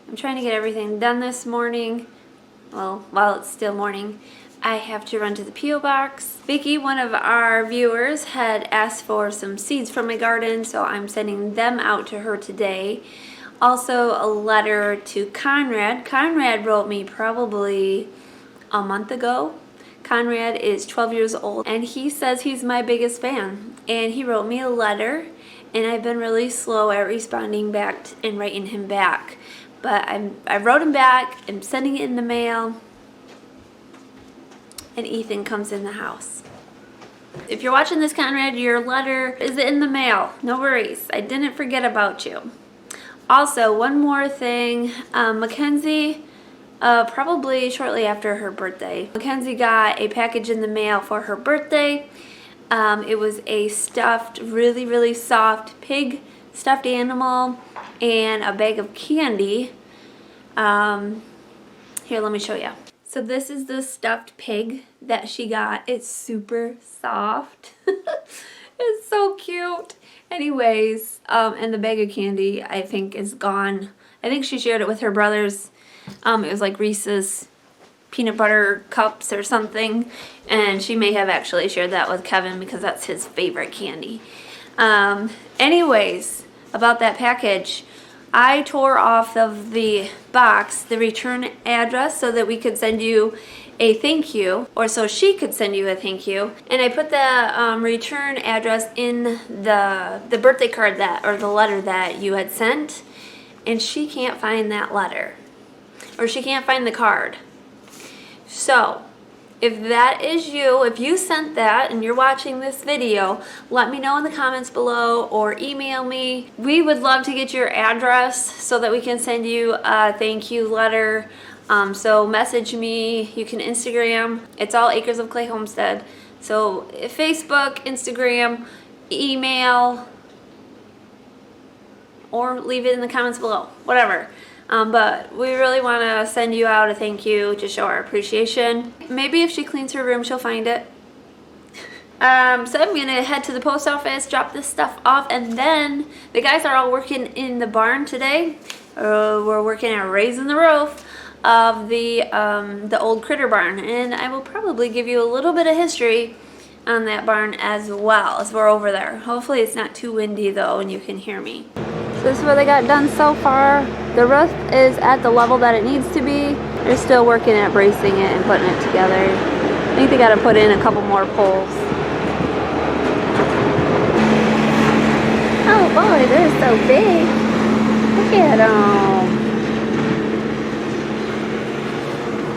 I'm trying to get everything done this morning. Well, while it's still morning, I have to run to the P.O. box. Vicky, one of our viewers, had asked for some seeds from my garden, so I'm sending them out to her today. Also, a letter to Conrad. Conrad wrote me probably a month ago. Conrad is 12 years old, and he says he's my biggest fan. And he wrote me a letter, and I've been really slow at responding back and writing him back. But I wrote him back, I'm sending it in the mail, and Ethan comes in the house. If you're watching this, Conrad, your letter is in the mail. No worries, I didn't forget about you. Also, one more thing, Mackenzie, probably shortly after her birthday, Mackenzie got a package in the mail for her birthday. It was a stuffed, really, really soft pig stuffed animal and a bag of candy. Here, let me show you. So this is the stuffed pig that she got. It's super soft. It's so cute. Anyways, and the bag of candy I think is gone. I think she shared it with her brothers. It was like Reese's peanut butter cups or something, and she may have actually shared that with Kevin because that's his favorite candy. Anyways, about that package, I tore off of the box the return address so that we could send you a thank you, or so she could send you a thank you, and I put the return address in the birthday card that, or the letter that you had sent, and she can't find that letter, or she can't find the card. So if that is you, if you sent that and you're watching this video, let me know in the comments below or email me. We would love to get your address so that we can send you a thank you letter. So message me, you can Instagram, it's all Acres of Clay Homestead. So Facebook, Instagram, email, or leave it in the comments below, whatever. But we really want to send you out a thank you to show our appreciation. Maybe if she cleans her room, she'll find it. So I'm going to head to the post office, drop this stuff off, and then the guys are all working in the barn today. We're working at raising the roof of the old critter barn, and I will probably give you a little bit of history on that barn as well as we're over there. Hopefully it's not too windy though and you can hear me. So this is what they got done so far. The roof is at the level that it needs to be. They're still working at bracing it and putting it together. I think they got to put in a couple more poles. Oh boy, they're so big. Look at them.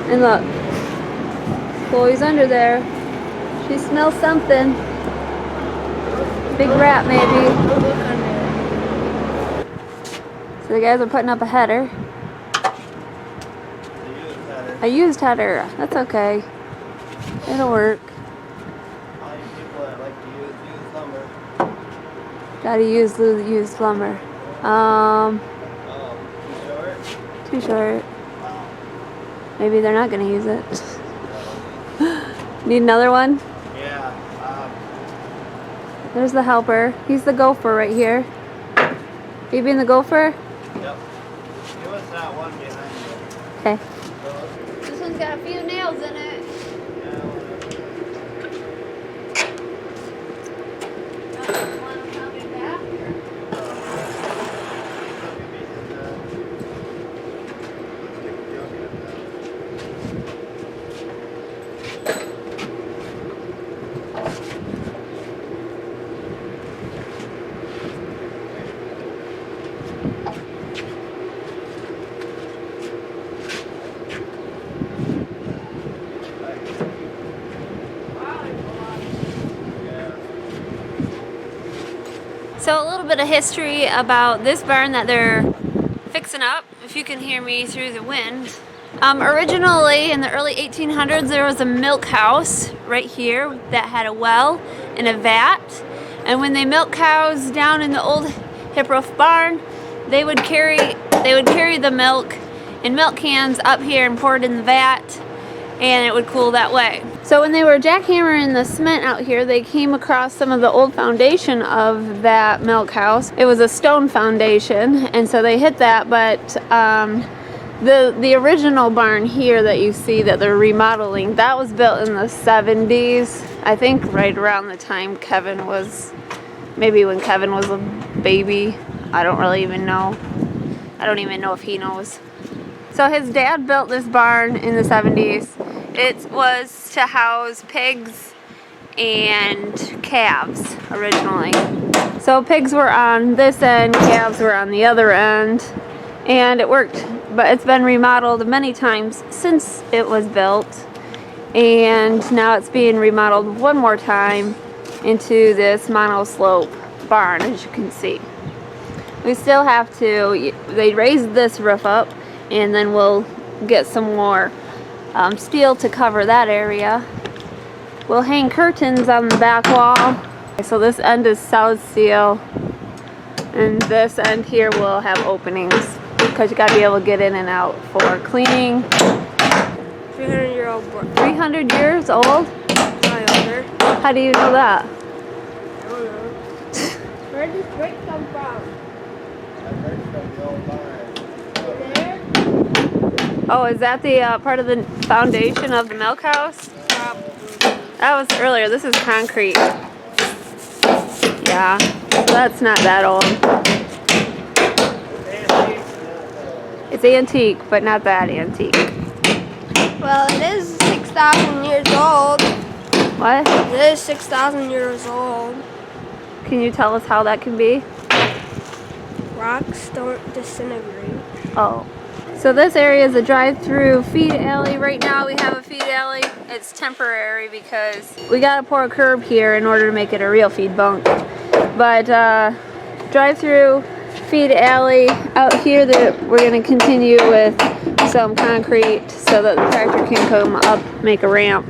And look, Chloe's under there. She smells something. Big rat maybe. So the guys are putting up a header. I used header. That's okay. It'll work. Gotta use used lumber. Too short. Maybe they're not gonna use it. Need another one? Yeah. There's the helper. He's the gopher right here. You being the gopher? Yep. Give us that one behind you. Okay. This one's got a few nails in it. So a little bit of history about this barn that they're fixing up, if you can hear me through the wind. Originally in the early 1800s there was a milk house right here that had a well and a vat, and when they milked cows down in the old hip roof barn, they would carry the milk in milk cans up here and pour it in the vat, and it would cool that way. So when they were jackhammering the cement out here, they came across some of the old foundation of that milk house. It was a stone foundation, and so they hit that, but the original barn here that you see that they're remodeling, that was built in the 70s. I think right around the time Kevin was, maybe when Kevin was a baby. I don't really even know. I don't even know if he knows. So his dad built this barn in the 70s. It was to house pigs and calves originally. So pigs were on this end, calves were on the other end, and it worked. But it's been remodeled many times since it was built, and now it's being remodeled one more time into this monoslope barn, as you can see. We still have to, they raised this roof up, and then we'll get some more steel to cover that area. We'll hang curtains on the back wall. So this end is solid steel, and this end here will have openings because you got to be able to get in and out for cleaning. 300-year-old book. 300 years old? Probably older. How do you know that? I don't know. Where did this brick come from? That breaks from the old barn. There? Oh, is that the part of the foundation of the milk house? That was earlier. This is concrete. Yeah, so that's not that old. It's antique, but not that antique. Well, it is 6,000 years old. What? It is 6,000 years old. Can you tell us how that can be? Rocks don't disintegrate. Oh. So this area is a drive-through feed alley. Right now we have a feed alley. It's temporary because we gotta pour a curb here in order to make it a real feed bunk. But drive-through feed alley out here that we're gonna continue with some concrete so that the tractor can come up, make a ramp.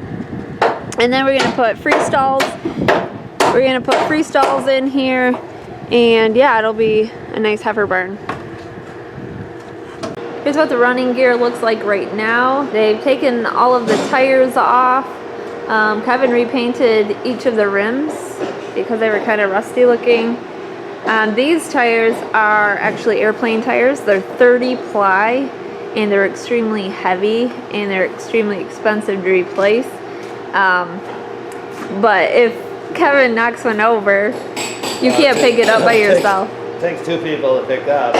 And then we're gonna put free stalls. We're gonna put free stalls in here, and yeah, it'll be a nice heifer barn. Here's what the running gear looks like right now. They've taken all of the tires off. Kevin repainted each of the rims because they were kind of rusty looking. These tires are actually airplane tires. They're 30 ply, and they're extremely heavy, and they're extremely expensive to replace. But if Kevin knocks one over, you can't pick it up by yourself. It takes two people to pick up,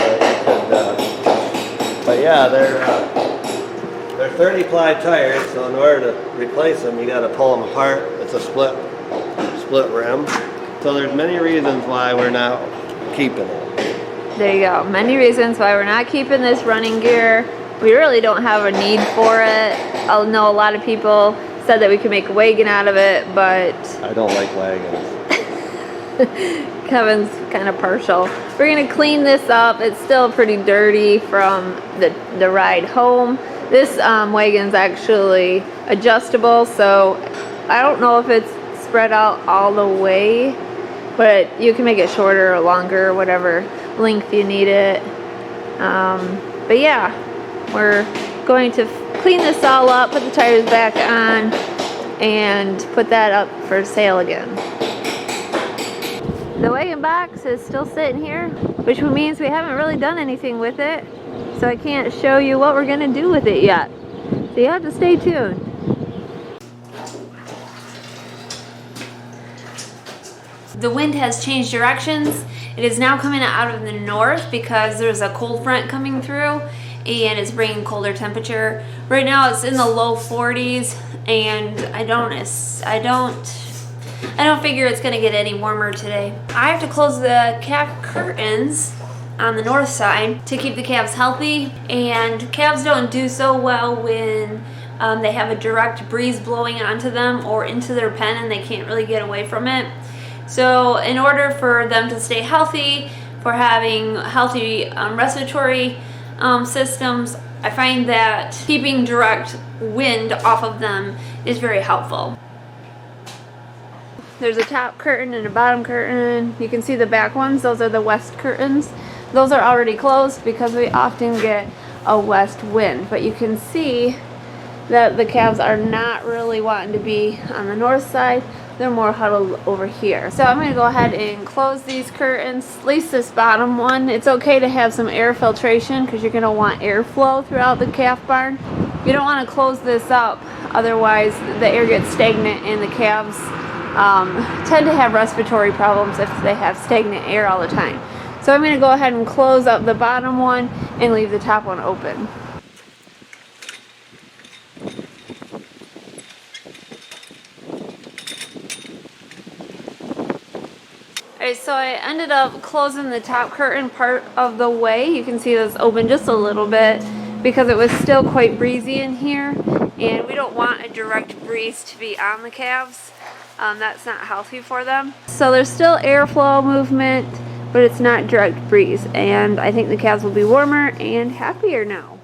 but yeah, they're 30 ply tires, so in order to replace them, you got to pull them apart. It's a split rim. So there's many reasons why we're not keeping it. There you go. Many reasons why we're not keeping this running gear. We really don't have a need for it. I know a lot of people said that we could make a wagon out of it, but I don't like wagons. Kevin's kind of partial. We're gonna clean this up. It's still pretty dirty from the ride home. This wagon's actually adjustable, so I don't know if it's spread out all the way, but you can make it shorter or longer, whatever length you need it. But yeah, we're going to clean this all up, put the tires back on, and put that up for sale again. The wagon box is still sitting here, which means we haven't really done anything with it, so I can't show you what we're gonna do with it yet. So you have to stay tuned. The wind has changed directions. It is now coming out of the north because there's a cold front coming through, and it's bringing colder temperature. Right now it's in the low 40s, and I don't figure it's gonna get any warmer today. I have to close the calf curtains on the north side to keep the calves healthy, and calves don't do so well when they have a direct breeze blowing onto them or into their pen and they can't really get away from it. So in order for them to stay healthy, for having healthy respiratory systems, I find that keeping direct wind off of them is very helpful. There's a top curtain and a bottom curtain. You can see the back ones. Those are the west curtains. Those are already closed because we often get a west wind. But you can see that the calves are not really wanting to be on the north side. They're more huddled over here. So I'm going to go ahead and close these curtains, at least this bottom one. It's okay to have some air filtration because you're going to want airflow throughout the calf barn. You don't want to close this up, otherwise the air gets stagnant and the calves tend to have respiratory problems if they have stagnant air all the time. So I'm going to go ahead and close up the bottom one and leave the top one open. Alright, so I ended up closing the top curtain part of the way. You can see this open just a little bit because it was still quite breezy in here, and we don't want a direct breeze to be on the calves. That's not healthy for them. So there's still airflow movement, but it's not direct breeze, and I think the calves will be warmer and happier now.